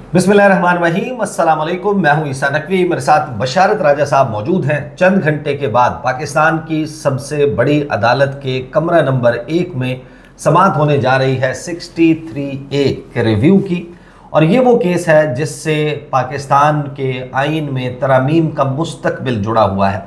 बिस्मिल्लाहिर्रहमानिर्रहीम, अस्सलाम वालेकुम। मैं हूं ईसा नकवी, मेरे साथ बशारत राजा साहब मौजूद हैं। चंद घंटे के बाद पाकिस्तान की सबसे बड़ी अदालत के कमरा नंबर 1 में समाअत होने जा रही है 63A के रिव्यू की। और ये वो केस है जिससे पाकिस्तान के आइन में तरामीम का मुस्तकबिल जुड़ा हुआ है।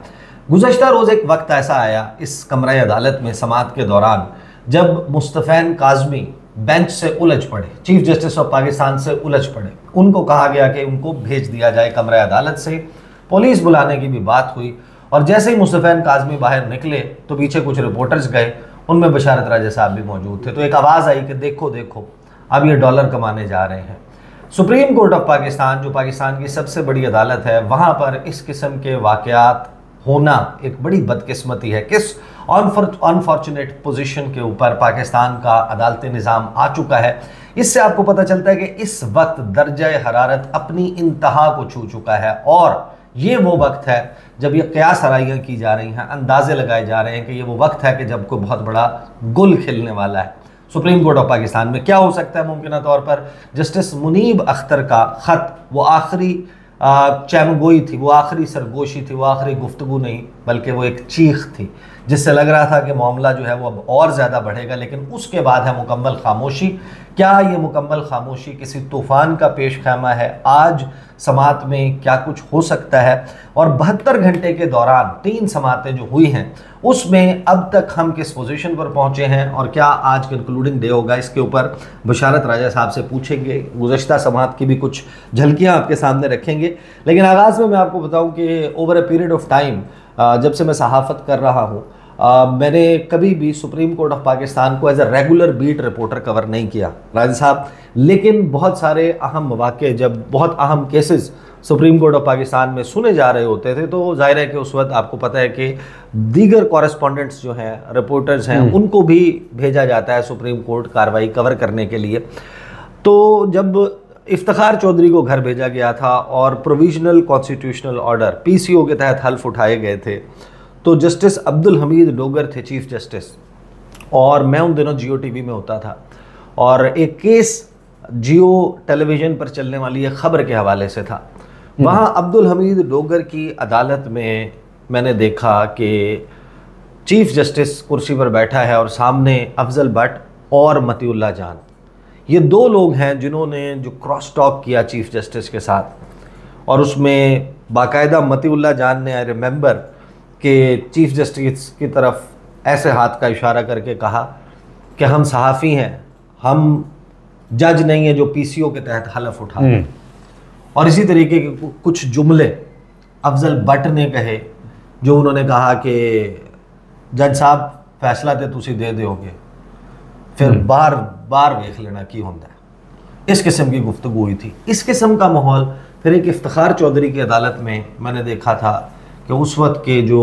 गुज़श्ता रोज़ एक वक्त ऐसा आया इस कमरा अदालत में समाअत के दौरान जब मुस्तफ़ैन काज़मी बेंच से उलझ पड़े, चीफ जस्टिस ऑफ पाकिस्तान से उलझ पड़े। उनको कहा गया कि उनको भेज दिया जाए कमरा अदालत से। पुलिस बुलाने की भी बात हुई और जैसे ही मुस्तफ़ैन काज़मी बाहर निकले तो पीछे कुछ रिपोर्टर्स गए, उनमें बशारत राजा साहब भी मौजूद थे। तो एक आवाज़ आई कि देखो देखो अब ये डॉलर कमाने जा रहे हैं। सुप्रीम कोर्ट ऑफ पाकिस्तान, जो पाकिस्तान की सबसे बड़ी अदालत है, वहाँ पर इस किस्म के वाक़यात होना एक बड़ी बदकिस्मती है। किस अनफॉर्चुनेट पोजीशन के ऊपर पाकिस्तान का अदालती निज़ाम आ चुका है। इससे आपको पता चलता है कि इस वक्त दर्जा हरारत अपनी इंतहा को छू चुका है और ये वो वक्त है जब ये क़यास आराइयाँ की जा रही हैं, अंदाजे लगाए जा रहे हैं कि ये वो वक्त है कि जब कोई बहुत बड़ा गुल खिलने वाला है। सुप्रीम कोर्ट ऑफ पाकिस्तान में क्या हो सकता है? मुमकिन तौर पर जस्टिस मुनीब अख्तर का ख़त, वो आखिरी चैमगोई थी, वो आखिरी सरगोशी थी, वो आखिरी गुफ्तगू नहीं बल्कि वो एक चीख थी जिससे लग रहा था कि मामला जो है वो अब और ज़्यादा बढ़ेगा। लेकिन उसके बाद है मुकम्मल खामोशी। क्या ये मुकम्मल खामोशी किसी तूफ़ान का पेश खैमा है? आज समाअत में क्या कुछ हो सकता है? और 72 घंटे के दौरान 3 समाअतें जो हुई हैं उसमें अब तक हम किस पोजीशन पर पहुँचे हैं और क्या आज कंक्लूडिंग डे होगा, इसके ऊपर बशारत राजा साहब से पूछेंगे। गुज़श्ता समाअत की भी कुछ झलकियाँ आपके सामने रखेंगे। लेकिन आगाज़ में मैं आपको बताऊँ कि over a period of time जब से मैं सहाफ़त कर रहा हूँ, मैंने कभी भी सुप्रीम कोर्ट ऑफ पाकिस्तान को as a regular beat reporter cover नहीं किया राजा साहब। लेकिन बहुत सारे अहम मौक़े, जब बहुत अहम cases supreme court of Pakistan में सुने जा रहे होते थे तो ज़ाहिर है कि उस वक्त आपको पता है कि दीगर कॉरेस्पॉन्डेंट्स जो हैं, रिपोर्टर्स हैं, उनको भी भेजा जाता है सुप्रीम कोर्ट कार्रवाई कवर करने के लिए। तो जब इफ्तिखार चौधरी को घर भेजा गया था और प्रोविजनल कॉन्स्टिट्यूशनल ऑर्डर PCO के तहत हल्फ उठाए गए थे, तो जस्टिस अब्दुल हमीद डोगर थे चीफ जस्टिस और मैं उन दिनों जियो टीवी में होता था और एक केस जियो टेलीविज़न पर चलने वाली एक ख़बर के हवाले से था। वहाँ अब्दुल हमीद डोगर की अदालत में मैंने देखा कि चीफ जस्टिस कुर्सी पर बैठा है और सामने अफजल भट्ट और मतीउल्लाह जान, ये 2 लोग हैं जिन्होंने जो क्रॉस टॉक किया चीफ जस्टिस के साथ। और उसमें बाकायदा मतीउल्लाह जान ने, आई रिमेंबर, कि चीफ जस्टिस की तरफ ऐसे हाथ का इशारा करके कहा कि हम सहाफ़ी हैं, हम जज नहीं हैं जो PCO के तहत हलफ उठाते। और इसी तरीके के कुछ जुमले अफजल भट्ट ने कहे, जो उन्होंने कहा कि जज साहब फैसला तो तुसी दे दोगे, फिर बार बार देख लेना की होता है। इस किस्म की गुफ्तगू हुई थी। इस किस्म का माहौल फिर एक इफ्तिखार चौधरी की अदालत में मैंने देखा था कि उस वक्त के जो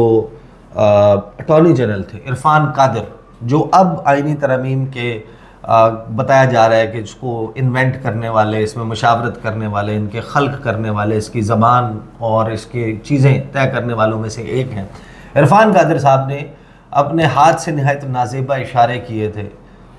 अटॉर्नी जनरल थे इरफान कादिर, जो अब आइनी तरमीम के बताया जा रहा है कि इसको इन्वेंट करने वाले, इसमें मशावरत करने वाले, इनके खल्क करने वाले, इसकी ज़बान और इसकी चीज़ें तय करने वालों में से एक हैं। इरफान कादिर साहब ने अपने हाथ से नहायत नाज़ेबा इशारे किए थे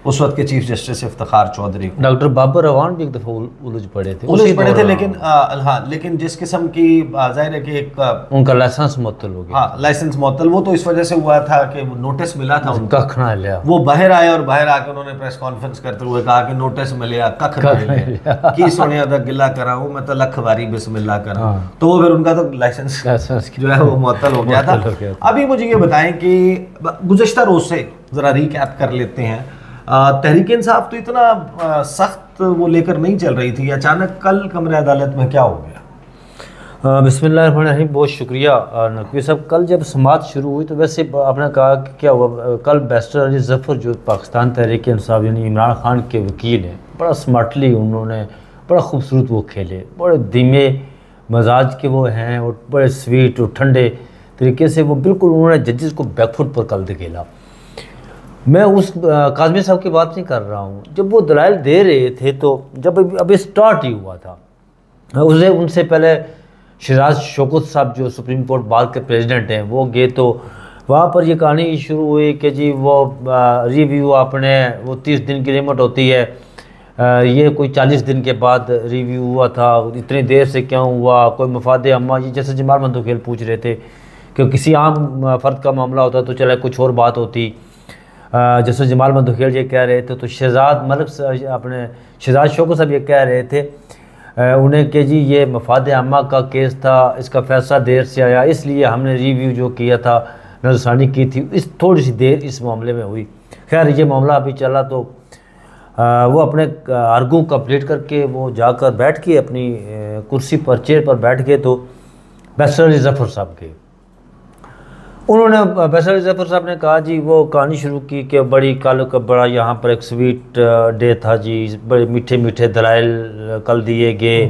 उस वक्त के चीफ जस्टिस इफ्तिखार चौधरी को। डॉक्टर बाबर रवान भी एक दफ़ा उलझ पड़े थे लेकिन हाँ, लेकिन जिस किस्म की जाहिर है कि एक उनका लाइसेंस मुअत्तल हो गया। हाँ, लाइसेंस मुअत्तल, वो तो इस वजह से हुआ था कि वो नोटिस मिला था उनका, कख ना लिया। वो बाहर आए और बाहर आके उन्होंने प्रेस कॉन्फ्रेंस करते हुए कहा कि नोटिस मिले कख ना लिया की सोनिया दा गिला करा हूँ मैं तो लख बारी बिस्मिल्लाह करा। तो वो फिर उनका तो लाइसेंस जो है वो मुअत्तल हो गया था। अभी मुझे ये बताएं कि गुज़श्ता रोज़ से ज़रा रिकैप कर लेते हैं। तहरीक इंसाफ तो इतना सख्त वो लेकर नहीं चल रही थी, अचानक कल कमरे अदालत में क्या हो गया? बिस्मिल्लाहिर्रहमानिर्रहीम, बहुत शुक्रिया नकवी साहब। कल जब समाअत शुरू हुई तो वैसे आपने कहा कि क्या हुआ, कल बैरिस्टर अली ज़फ़र जो पाकिस्तान तहरीक इंसाफ यानी इमरान खान के वकील हैं, बड़ा स्मार्टली उन्होंने बड़ा खूबसूरत वो खेले, बड़े धीमे मजाज के वो हैं और बड़े स्वीट और ठंडे तरीके से वो बिल्कुल उन्होंने जजेस को बैकफुट पर कल धकेला। मैं उस काज़मी साहब की बात नहीं कर रहा हूँ, जब वो दलाइल दे रहे थे तो जब अभी स्टार्ट ही हुआ था, उनसे पहले शराज शौकत साहब जो सुप्रीम कोर्ट बार के प्रेसिडेंट हैं वो गए, तो वहाँ पर ये कहानी शुरू हुई कि जी वो रिव्यू आपने वो 30 दिन की लिमिट होती है ये कोई 40 दिन के बाद रिव्यू हुआ था, इतनी देर से क्यों हुआ, कोई मफाद अम्मा, ये जैसे जमाल मंदोखेल पूछ रहे थे कि किसी आम फ़र्द का मामला होता तो चले कुछ और बात होती। जैसे जमाल मंदोखेल ये कह रहे थे, तो शहजाद मलिक अपने शहजाद शौकत साहब ये कह रहे थे उन्हें कि जी ये मफाद अम्मा का केस था, इसका फैसला देर से आया, इसलिए हमने रिव्यू जो किया था नजरसानी की थी, इस थोड़ी सी देर इस मामले में हुई। खैर ये मामला अभी चला तो वो अपने आर्गू कंप्लीट करके वो जाकर बैठ के अपनी कुर्सी पर चेयर पर बैठ गए। तो बैरिस्टर अली ज़फ़र साहब के उन्होंने बैरिस्टर अली ज़फ़र साहब ने कहा जी, वो कहानी शुरू की कि बड़ी कल का बड़ा यहाँ पर एक स्वीट डे था जी, बड़े मीठे मीठे दलाइल कल दिए गए,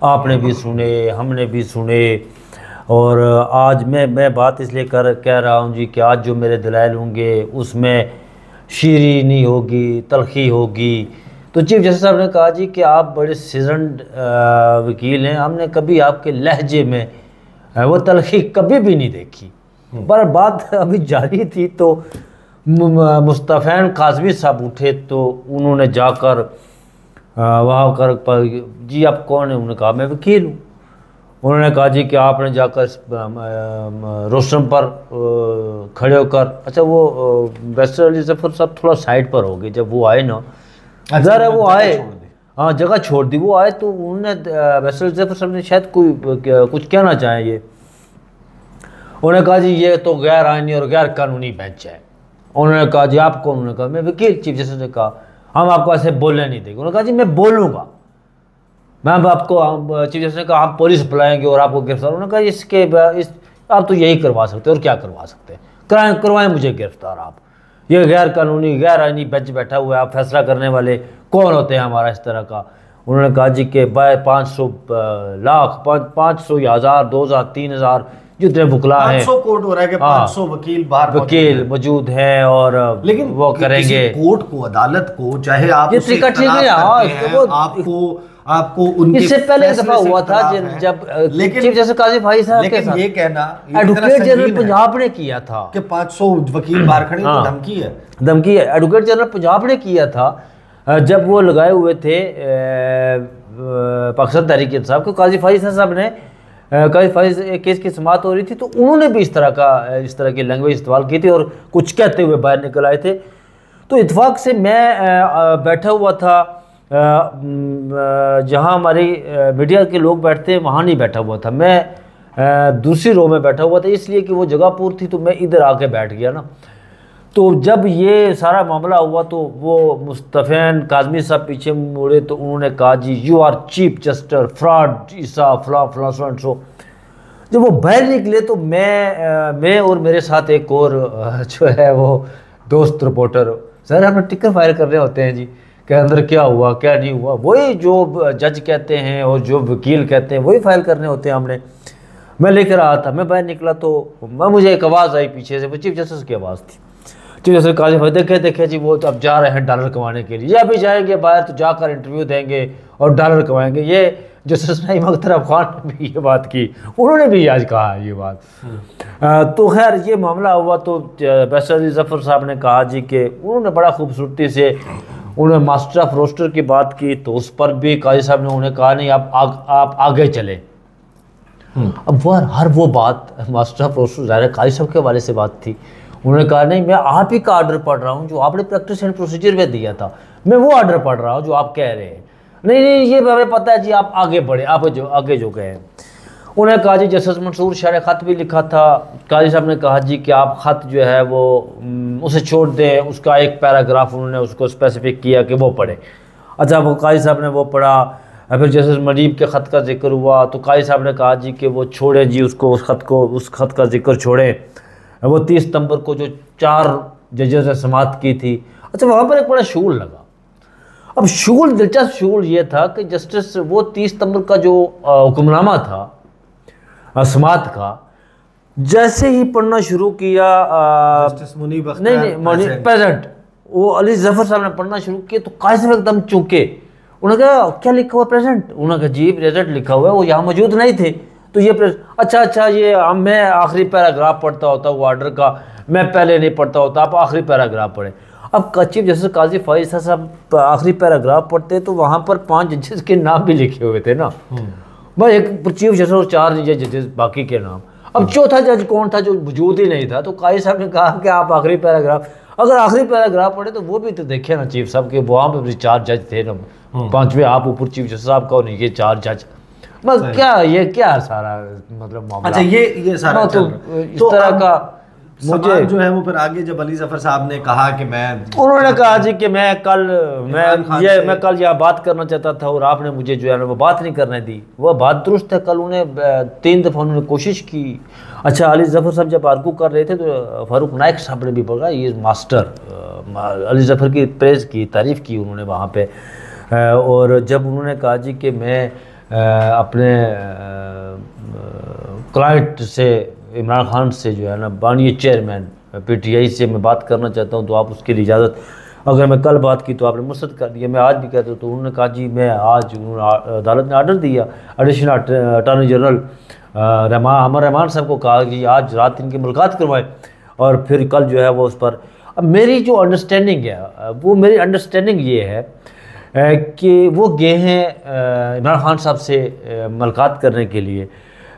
आपने भी सुने हमने भी सुने, और आज मैं बात इसलिए कह रहा हूँ जी कि आज जो मेरे दलाइल होंगे उसमें शीरीनी होगी, तलखी होगी। तो चीफ जस्टिस साहब ने कहा जी कि आप बड़े सीजनड वकील हैं, हमने कभी आपके लहजे में वो तलखी कभी भी नहीं देखी। पर बात अभी जारी थी तो मुस्तफ़ैन काज़मी साहब उठे तो उन्होंने जाकर वहाँ कर जी आप कौन है, उन्होंने कहा मैं वकील हूँ। उन्होंने कहा जी कि आपने जाकर रोस्टम पर खड़े होकर, अच्छा वो बैरिस्टर अली ज़फ़र साहब थोड़ा साइड पर हो गए जब वो आए ना, ज़रा वो आए, हाँ जगह छोड़ दी, वो आए तो उन्होंने बैरिस्टर अली ज़फ़र साहब ने शायद कुछ कहना चाहें ये, उन्होंने कहा जी ये तो गैर आइनी और गैर कानूनी बेंच है। उन्होंने कहा जी आप कौन, उन्होंने कहा मैं वकील। चीफ जस्टिस ने कहा हम आपको ऐसे बोलने नहीं देंगे। उन्होंने कहा जी मैं बोलूँगा, मैं आपको, चीफ जस्टिस ने कहा हम पुलिस बुलाएंगे और आपको गिरफ्तार। उन्होंने कहा इसके आप तो यही करवा सकते हैं और क्या करवा सकते हैं, करवाएं मुझे गिरफ्तार आप, ये गैर कानूनी गैर आइनी बेंच बैठा हुआ है, आप फैसला करने वाले कौन होते हैं हमारा इस तरह का। उन्होंने कहा जी कि 500 लाख 500 या 1000 2000 3000 जितने वकला हैं, 500 कोर्ट हो रहा है कि 500 वकील बाहर मौजूद हैं और लेकिन वो करेंगे कोर्ट को, अदालत को, चाहे आप ये तरीका ठीक है। आपको उनके इससे पहले एक दफा हुआ था जब चीफ जस्टिस काजी भाई साहब के साथ ये कहना एडवोकेट जनरल पंजाब ने किया था कि 500 वकील बाहर खड़े, तो धमकी है, धमकी है। एडवोकेट जनरल पंजाब ने किया था जब वो लगाए हुए थे पाकिस्तान तहरीक इंसाफ को, काजी फाइज साहब ने, काजी फाइज केस की समाअत हो रही थी तो उन्होंने भी इस तरह की लैंग्वेज इस्तेमाल की थी और कुछ कहते हुए बाहर निकल आए थे। तो इत्तेफाक से मैं बैठा हुआ था जहाँ हमारी मीडिया के लोग बैठते हैं वहाँ नहीं बैठा हुआ था, मैं दूसरी रो में बैठा हुआ था, इसलिए कि वो जगह पूरी थी तो मैं इधर आके बैठ गया ना। तो जब ये सारा मामला हुआ तो वो मुस्तफ़ैन काज़मी साहब पीछे मुड़े तो उन्होंने कहा जी you are chief justice fraud ईसा फला सो। जब वो बाहर निकले तो मैं और मेरे साथ एक और जो है वो दोस्त रिपोर्टर, सर हमें टिकर फायर कर रहे होते हैं जी कि अंदर क्या हुआ क्या नहीं हुआ, वही जो जज कहते हैं और जो वकील कहते हैं वही फाइल करने होते हैं हमने। मैं लेकर आया था, मैं बाहर निकला तो मुझे एक आवाज़ आई पीछे से, वो चीफ जस्टिस की आवाज़ थी। चीफ जस्टिस काजी भाई देखे जी वो तो अब जा रहे हैं डॉलर कमाने के लिए, अभी जाएंगे बाहर तो जाकर इंटरव्यू देंगे और डॉलर कमाएंगे। ये जस्टिस नईम अख्तर अफगान ने भी ये बात की, उन्होंने भी आज कहा ये बात। तो खैर ये मामला हुआ तो बैरिस्टर अली ज़फ़र साहब ने कहा जी कि उन्होंने बड़ा खूबसूरती से उन्होंने मास्टर ऑफ रोस्टर की बात की तो उस पर भी काजी साहब ने उन्हें कहा नहीं आप आगे चले। अब हर वो बात मास्टर ऑफ रोस्टर ज़ाहिर काजी साहब के हवाले से बात थी, उन्होंने कहा नहीं मैं आप ही का आर्डर पढ़ रहा हूँ जो आपने प्रैक्टिस एंड प्रोसीजर में दिया था, मैं वो आर्डर पढ़ रहा हूँ जो आप कह रहे हैं। नहीं ये हमें पता है जी आप आगे बढ़े, आप आगे जो गए। उन्होंने कहा जी जस्टिस मंसूर शाह ने ख़त भी लिखा था, काजी साहब ने कहा जी कि आप ख़त जो है वो उसे छोड़ दें, उसका एक पैराग्राफ उन्होंने उसको स्पेसिफिक किया कि वो पढ़े। अच्छा वो काजी साहब ने वो पढ़ा, फिर जस्टिस मजीब के ख़त का जिक्र हुआ तो काजी साहब ने कहा जी कि वो छोड़ें जी उसको, उस ख़त का जिक्र छोड़ें। वो 30 सितंबर को जो 4 जजेस ने समाअत की थी, अच्छा वहाँ पर एक बड़ा शूल लगा। अब दिलचस्प शूल ये था कि जस्टिस वो 30 सितंबर का जो हुक्मनामा था समाअत का, जैसे ही पढ़ना शुरू किया जस्टिस मुनीब अख्तर नहीं प्रेजेंट, वो अली ज़फ़र साहब ने पढ़ना शुरू किया तो काजी साहब एकदम चौंके। उन्होंने कहा क्या लिखा हुआ प्रेजेंट, उन्होंने कहा जी प्रेजेंट लिखा हुआ है, वो यहाँ मौजूद नहीं थे तो ये अच्छा ये मैं आखिरी पैराग्राफ पढ़ता होता वो आर्डर का, मैं पहले नहीं पढ़ता होता, आप आखिरी पैराग्राफ पढ़े। अब चीफ जस्टिस काजी फाइज साहब आखिरी पैराग्राफ पढ़ते तो वहाँ पर 5 जजेस के नाम भी लिखे हुए थे ना, बस एक चीफ जस्टिस और 4 जजेस बाकी के नाम। अब चौथा जज कौन था जो वजूद ही नहीं था, तो काजी साहब ने कहा कि आप आखिरी पैराग्राफ, अगर आखिरी पैराग्राफ पढ़े तो वो भी तो देखे ना चीफ साहब के, वहाँ पर भी 4 जज थे ना, 5वें आप ऊपर चीफ जस्टिस साहब का और नीचे 4 जज। बस क्या ये क्या सारा मतलब मामला। अच्छा ये सारा तो इस तरह का मुझे जो है वो फिर आगे जब अली जफर साहब ने कहा कि उन्होंने कहा जी कि मैं कल यह बात करना चाहता था और आपने मुझे जो है ना वो बात नहीं करने दी, वह बात दुरुस्त है। कल उन्हें 3 दफ़ा उन्होंने कोशिश की। अच्छा, अली जफर साहब जब आर्गू कर रहे थे तो फारूक नाइक साहब ने भी बोला ये मास्टर, अली जफर की प्रेज़ की, तारीफ़ की उन्होंने वहाँ पे। और जब उन्होंने कहा जी कि मैं अपने क्लाइंट से, इमरान खान से जो है ना, बानी चेयरमैन PTI से मैं बात करना चाहता हूं, तो आप उसके लिए इजाज़त, अगर मैं कल बात की तो आपने मुस्तरद कर दिया, मैं आज भी कहता हूँ। तो उन्होंने कहा जी मैं आज, उन्होंने अदालत ने आर्डर दिया, एडिशनल अटॉर्नी जनरल अमर रहमान साहब को कहा कि आज रात इनकी मुलाकात करवाएं और फिर कल जो है वो उस पर। अब मेरी जो अंडरस्टैंडिंग है वो, मेरी अंडरस्टैंडिंग ये है कि वो गए हैं इमरान खान साहब से मुलाकात करने के लिए।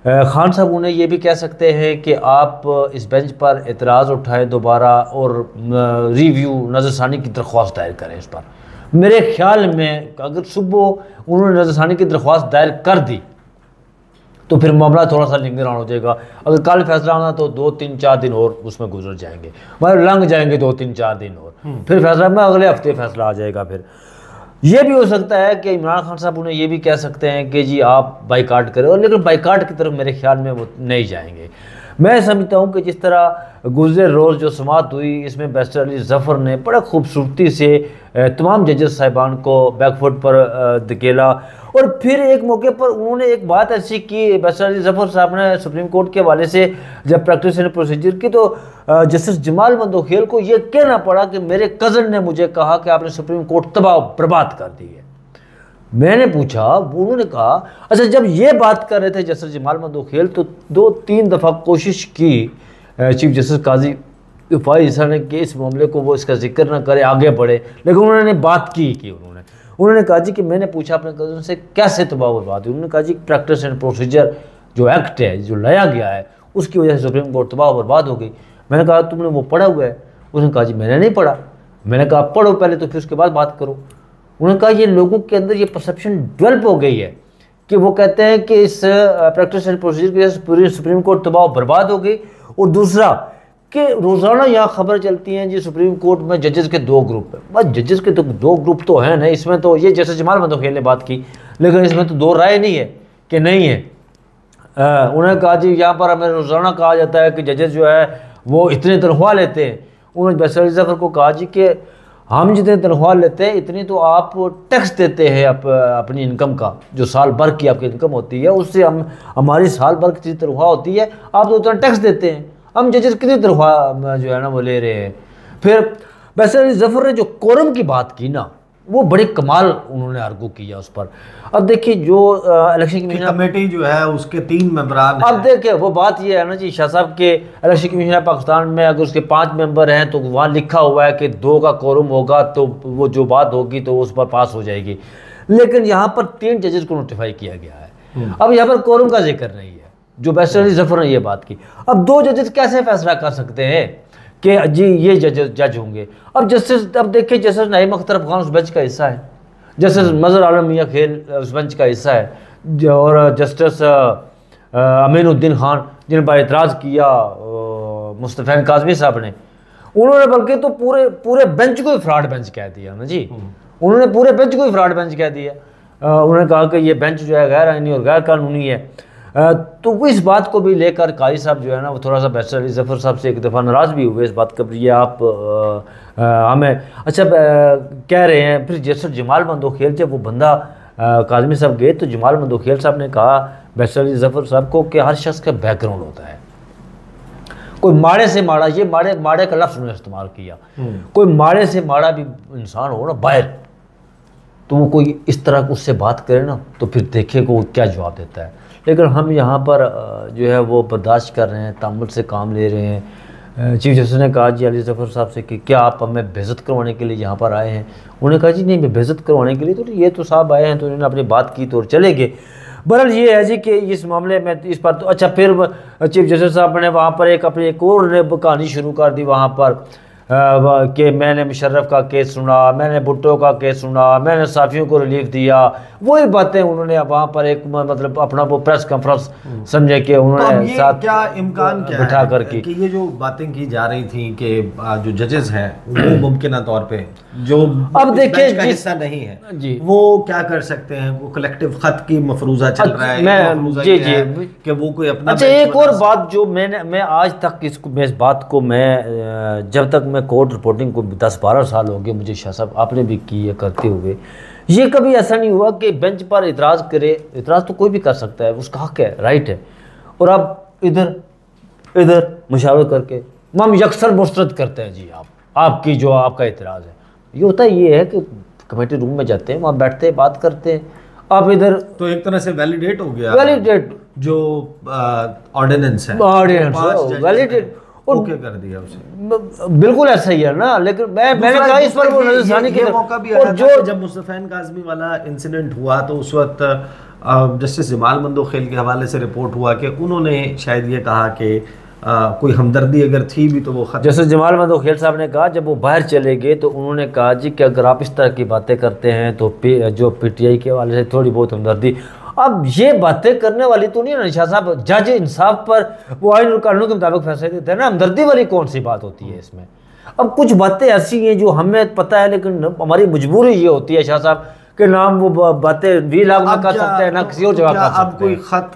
खान साहब उन्हें ये भी कह सकते हैं कि आप इस बेंच पर एतराज़ उठाएं दोबारा और रिव्यू नज़रसानी की दरख्वास्त दायर करें इस पर। मेरे ख्याल में अगर सुबह उन्होंने नज़रसानी की दरख्वास्त दायर कर दी तो फिर मामला थोड़ा सा लिंगर ऑन हो जाएगा। अगर कल फैसला आना तो 2-3-4 दिन और उसमें गुजर जाएंगे, मतलब लंघ जाएंगे 2-3-4 दिन और, फिर फैसला में अगले हफ्ते फैसला आ जाएगा। फिर ये भी हो सकता है कि इमरान खान साहब उन्हें ये भी कह सकते हैं कि जी आप बाइकाट करें, और लेकिन बाइकाट की तरफ मेरे ख्याल में वो नहीं जाएंगे। मैं समझता हूँ कि जिस तरह गुज़रे रोज़ जो समाअत हुई, इसमें बैरिस्टर अली ज़फ़र ने बड़ा खूबसूरती से तमाम जजेस साहिबान को बैकफुट पर धकेला। और फिर एक मौके पर उन्होंने एक बात ऐसी की, बैरिस्टर अली ज़फ़र साहब ने सुप्रीम कोर्ट के हवाले से जब प्रैक्टिस एंड प्रोसीजर की, तो जस्टिस जमाल मंदोखेल को ये कहना पड़ा कि मेरे कज़न ने मुझे कहा कि आपने सुप्रीम कोर्ट तबाह बर्बाद कर दी है। मैंने पूछा, उन्होंने कहा अच्छा जब ये बात कर रहे थे जस्टिस जमाल मंदोखेल तो 2-3 दफ़ा कोशिश की चीफ जस्टिस काजी फाइज साहब ने कि इस मामले को वो इसका जिक्र ना करे, आगे बढ़े, लेकिन उन्होंने बात की उन्होंने कहा जी कि मैंने पूछा अपने कज़न से कैसे तबाह बर्बाद हुई। उन्होंने कहा जी प्रैक्टिस एंड प्रोसीजर जो एक्ट है, जो लाया गया है, उसकी वजह से सुप्रीम कोर्ट तबाह बर्बाद हो गई। मैंने कहा तुमने वो पढ़ा हुआ है? उसने कहा जी मैंने नहीं पढ़ा। मैंने कहा पढ़ो पहले तो फिर उसके बाद बात करो। उन्होंने कहा ये लोगों के अंदर ये परसेप्शन डेवलप हो गई है कि वो कहते हैं कि इस प्रैक्टिस एंड प्रोसीजर की वजह से पूरी सुप्रीम कोर्ट तबाह बर्बाद हो गई। और दूसरा कि रोज़ाना यहाँ खबर चलती हैं जी सुप्रीम कोर्ट में जजेस के 2 ग्रुप हैं। बस जजेस के तो 2 ग्रुप तो हैं नहीं, इसमें तो ये जैसे जमाल मंदोखेल ने बात की, लेकिन इसमें तो 2 राय नहीं है कि नहीं है। उन्होंने कहा जी यहाँ पर हमें रोज़ाना कहा जाता है कि जजेस जो है वो इतनी तनख्वाह लेते हैं। उन्होंने बैरिस्टर अली ज़फ़र को कहा जी कि हम जितनी तनख्वाह लेते हैं इतनी तो आप टैक्स देते हैं अपनी इनकम का, जो साल भर की आपकी इनकम होती है उससे हमारी साल भर की तनख्वाह होती है, आप तो उतना टैक्स देते हैं, हम जजेस कितनी तनख्वाह जो है ना वो ले रहे हैं। फिर बैरिस्टर अली ज़फ़र ने जो कोरम की बात की ना, वो बड़े कमाल उन्होंने आर्गू किया उस पर। अब देखिए जो इलेक्शन कमेटी जो है उसके 3 मेंबरान, अब देखिए वो बात ये है ना जी, शाह साहब के इलेक्शन कमीशन पाकिस्तान में अगर उसके 5 मेंबर हैं तो वहाँ लिखा हुआ है कि 2 का कोरम होगा तो वो जो बात होगी तो उस पर पास हो जाएगी, लेकिन यहाँ पर 3 जजेस को नोटिफाई किया गया है। अब यहाँ पर कोरम का जिक्र नहीं है, जो बैरिस्टर अली ज़फ़र ने ये बात की। अब 2 जजेस कैसे फैसला कर सकते हैं कि जी ये जज होंगे? अब जस्टिस, अब देखिए जस्टिस नईम अख्तर अफ़गान उस बेंच का हिस्सा है, जस्टिस मज़हर आलम मियां खेल उस बेंच का हिस्सा है, और जस्टिस अमीनुद्दीन खान जिन पर एतराज़ किया मुस्तफ़ा काज़मी साहब ने, उन्होंने बल्कि तो पूरे बेंच को ही फ्रॉड बेंच कह दिया ना जी। उन्होंने पूरे बेंच को ही फ्रॉड बेंच कह दिया। उन्होंने कहा कि ये बेंच जो है गैर आईनी और गैर कानूनी है। तो इस बात को भी लेकर काजी साहब जो है ना वो थोड़ा सा बैरिस्टर अली ज़फ़र साहब से एक दफ़ा नाराज़ भी हुए इस बात का, ये आप हमें अच्छा कह रहे हैं। फिर जस्टिस जमाल मंदोखेल जब वो बंदा काज़मी साहब गए तो जमाल मंदोखेल साहब ने कहा बैरिस्टर अली ज़फ़र साहब को कि हर शख्स का बैकग्राउंड होता है, कोई माड़े से माड़ा, ये माड़े का लफ्ज़ उन्होंने इस्तेमाल किया, कोई माड़े से माड़ा भी इंसान हो ना बाहर, तो वो कोई इस तरह उससे बात करे ना तो फिर देखिए को वो क्या जवाब देता है। लेकिन हम यहाँ पर जो है वो बर्दाश्त कर रहे हैं, तामुल से काम ले रहे हैं। चीफ जस्टिस ने कहा जी अली जफर साहब से कि क्या आप हमें बेइज्जत करवाने के लिए यहाँ पर आए हैं। उन्होंने कहा जी नहीं, मैं बेइज्जत करवाने के लिए तो ये तो साहब आए हैं, तो उन्होंने अपनी बात की तो चले गए। बहरहाल ये है जी कि इस मामले में इस पर तो अच्छा, फिर चीफ जस्टिस साहब ने वहाँ पर अपनी एक और कहानी शुरू कर दी वहाँ पर कि मैंने मुशर्रफ का केस सुना, मैंने भुट्टो का केस सुना, मैंने साफियों को रिलीफ दिया। वही बातें उन्होंने वहाँ पर एक मतलब अपना वो प्रेस कॉन्फ्रेंस समझे कि उन्होंने तो साथ क्या इम्कान क्या बिठा है करके कि ये जो बातें की जा रही थी कि जो जजेस हैं वो मुमकिन तौर पे जो अब देखिए का हिस्सा नहीं है जी, वो क्या कर सकते हैं? वो कलेक्टिव खत की मफरूजा चल रहा है, मैं जी जी कि वो कोई अपना अच्छा, एक और बात जो मैं आज तक इस बात को मैं जब तक मैं कोर्ट रिपोर्टिंग को 10-12 साल हो गए मुझे, शाह साहब आपने भी की है करते हुए, ये कभी ऐसा नहीं हुआ कि बेंच पर इतराज़ करे। इतराज़ तो कोई भी कर सकता है, उसका हक है, राइट है, और आप इधर मुशावरत करके हम यकसर मुस्तरद करते हैं जी आपकी जो आपका इतराज़ है। ये होता ये है कि कमेटी रूम में जाते हैं, वहाँ बैठते हैं, बात करते हैं, आप इधर तो एक तरह से वैलिडेट हो गया, वैलिडेट जो ऑर्डिनेंस है, वैलिडेट ओके कर दिया उसे। बिल्कुल ऐसा ही है ना। लेकिन मैंने कहा इस पर वो नजरसानी की मौका भी आया जो जब मुस्तफैन काज़मी वाला इंसिडेंट हुआ तो उस वक्त जस्टिस जमाल मंदोखेल के हवाले से रिपोर्ट हुआ कि उन्होंने शायद ये कहा कि कोई हमदर्दी अगर थी भी तो वो जैसे जमाल मंदोखेल साहब ने कहा जब वो बाहर चले गए तो उन्होंने कहा जी कि अगर आप इस तरह की बातें करते हैं तो जो पीटीआई के हवाले से थोड़ी बहुत हमदर्दी। अब ये बातें करने वाली तो नहीं है ना शाह साहब, जज इंसाफ पर वो आइन और कानून के मुताबिक फैसले देते हैं ना, हमदर्दी वाली कौन सी बात होती है इसमें। अब कुछ बातें ऐसी हैं जो हमें पता है लेकिन हमारी मजबूरी ये होती है शाह साहब के नाम वो बातें 20 लाख में कर सकते हैं ना किसी और जगह कर सकते हैं। अब कोई खत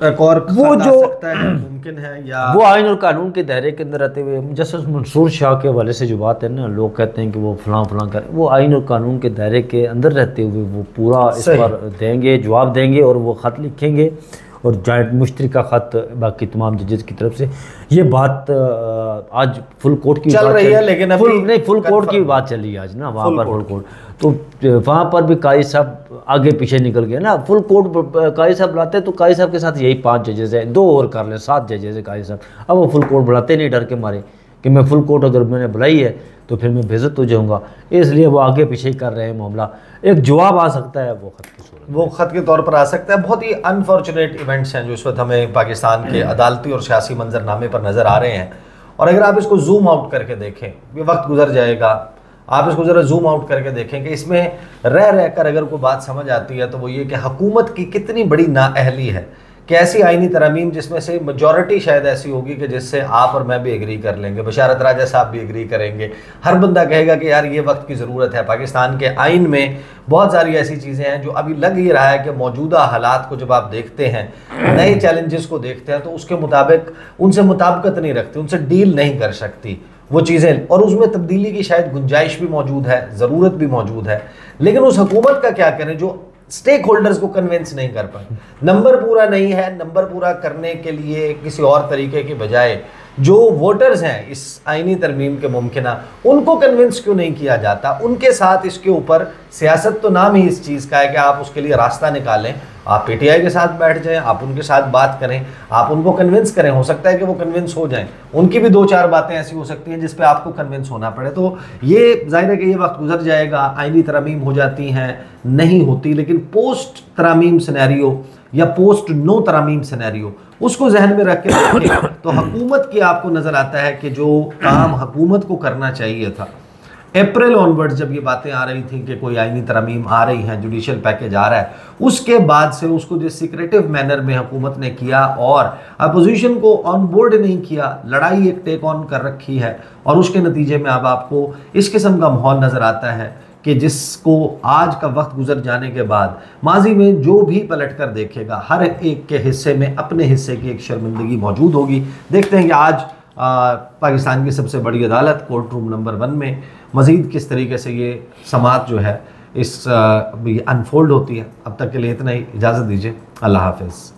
एक और वो जो सकता है मुमकिन है या वो आइन और कानून के दायरे के अंदर रहते हुए जस्टिस मंसूर शाह के हवाले से जो बात है ना, लोग कहते हैं कि वो फलां करें, वो आइन और कानून के दायरे के अंदर रहते हुए वो पूरा इस पर देंगे, जवाब देंगे और वो ख़त लिखेंगे और जॉइंट मुश्तरका ख़त बाकी तमाम जजेस की तरफ से। ये बात आज फुल कोर्ट की चल रही है, लेकिन फुल कोर्ट की बात चली आज ना वहाँ पर फुल कोर्ट, तो वहाँ पर भी काजी साहब आगे पीछे निकल गए ना। फुल कोर्ट काजी साहब बुलाते तो काजी साहब के साथ यही 5 जजेस हैं, 2 और कर लें 7 जजेस हैं काजी साहब। अब वो फुल कोर्ट बुलाते नहीं डर के मारे कि मैं फुल कोर्ट अगर मैंने बुलाई है तो फिर मैं बेइज्जत हो जाऊँगा, इसलिए वो आगे पीछे ही कर रहे हैं मामला। एक जवाब आ सकता है वो ख़त की सूरत, वो ख़त के तौर पर आ सकता है। बहुत ही अनफॉर्चुनेट इवेंट्स हैं जो इस वक्त हमें पाकिस्तान के अदालती और सियासी मंजरनामे पर नज़र आ रहे हैं। और अगर आप इसको जूम आउट करके देखें, ये वक्त गुजर जाएगा, आप इसको ज़रा जूम आउट करके देखें कि इसमें रह कर अगर कोई बात समझ आती है तो वो ये कि हुकूमत की कितनी बड़ी नाअहली है कि ऐसी आइनी तरमीम जिसमें से मेजॉरिटी शायद ऐसी होगी कि जिससे आप और मैं भी एग्री कर लेंगे, बशारत राजा साहब भी एग्री करेंगे, हर बंदा कहेगा कि यार ये वक्त की ज़रूरत है। पाकिस्तान के आइन में बहुत सारी ऐसी चीज़ें हैं जो अभी लग ही रहा है कि मौजूदा हालात को जब आप देखते हैं, नए चैलेंजेस को देखते हैं तो उसके मुताबिक उनसे मुताबिकत नहीं रखती, उनसे डील नहीं कर सकती वो चीज़ें, और उसमें तब्दीली की शायद गुंजाइश भी मौजूद है, ज़रूरत भी मौजूद है। लेकिन उस हुकूमत का क्या करें जो स्टेक होल्डर्स को कन्विंस नहीं कर पाए। नंबर पूरा नहीं है, नंबर पूरा करने के लिए किसी और तरीके के बजाय जो वोटर्स हैं इस आईनी तरमीम के मुमकिना, उनको कन्विंस क्यों नहीं किया जाता, उनके साथ इसके ऊपर सियासत तो नाम ही इस चीज़ का है कि आप उसके लिए रास्ता निकालें, आप पीटीआई के साथ बैठ जाएं, आप उनके साथ बात करें, आप उनको कन्विंस करें। हो सकता है कि वो कन्विंस हो जाएं, उनकी भी 2-4 बातें ऐसी हो सकती हैं जिस पे आपको कन्विंस होना पड़े। तो ये जाहिर है कि ये वक्त गुजर जाएगा, आईनी तरमीम हो जाती हैं, नहीं होती, लेकिन पोस्ट तरामीम सिनेरियो या पोस्ट नो तरामीम सिनेरियो उसको जहन में रख के देखें तो हुकूमत की आपको नज़र आता है कि जो काम हुकूमत को करना चाहिए था, अप्रैल ऑनवर्ड्स जब ये बातें आ रही थी कि कोई आईनी तरमीम आ रही हैं, जुडिशल पैकेज आ रहा है, उसके बाद से उसको जिस सीक्रेटिव मैनर में हुकूमत ने किया और अपोजिशन को ऑन बोर्ड नहीं किया, लड़ाई एक टेक ऑन कर रखी है, और उसके नतीजे में अब आपको इस किस्म का माहौल नज़र आता है कि जिसको आज का वक्त गुजर जाने के बाद माजी में जो भी पलट कर देखेगा, हर एक के हिस्से में अपने हिस्से की एक शर्मिंदगी मौजूद होगी। देखते हैं कि आज पाकिस्तान की सबसे बड़ी अदालत कोर्ट रूम नंबर 1 में मज़ीद किस तरीके से ये समात जो है इस अनफोल्ड होती है। अब तक के लिए इतना ही, इजाज़त दीजिए, अल्लाह हाफ़िज़।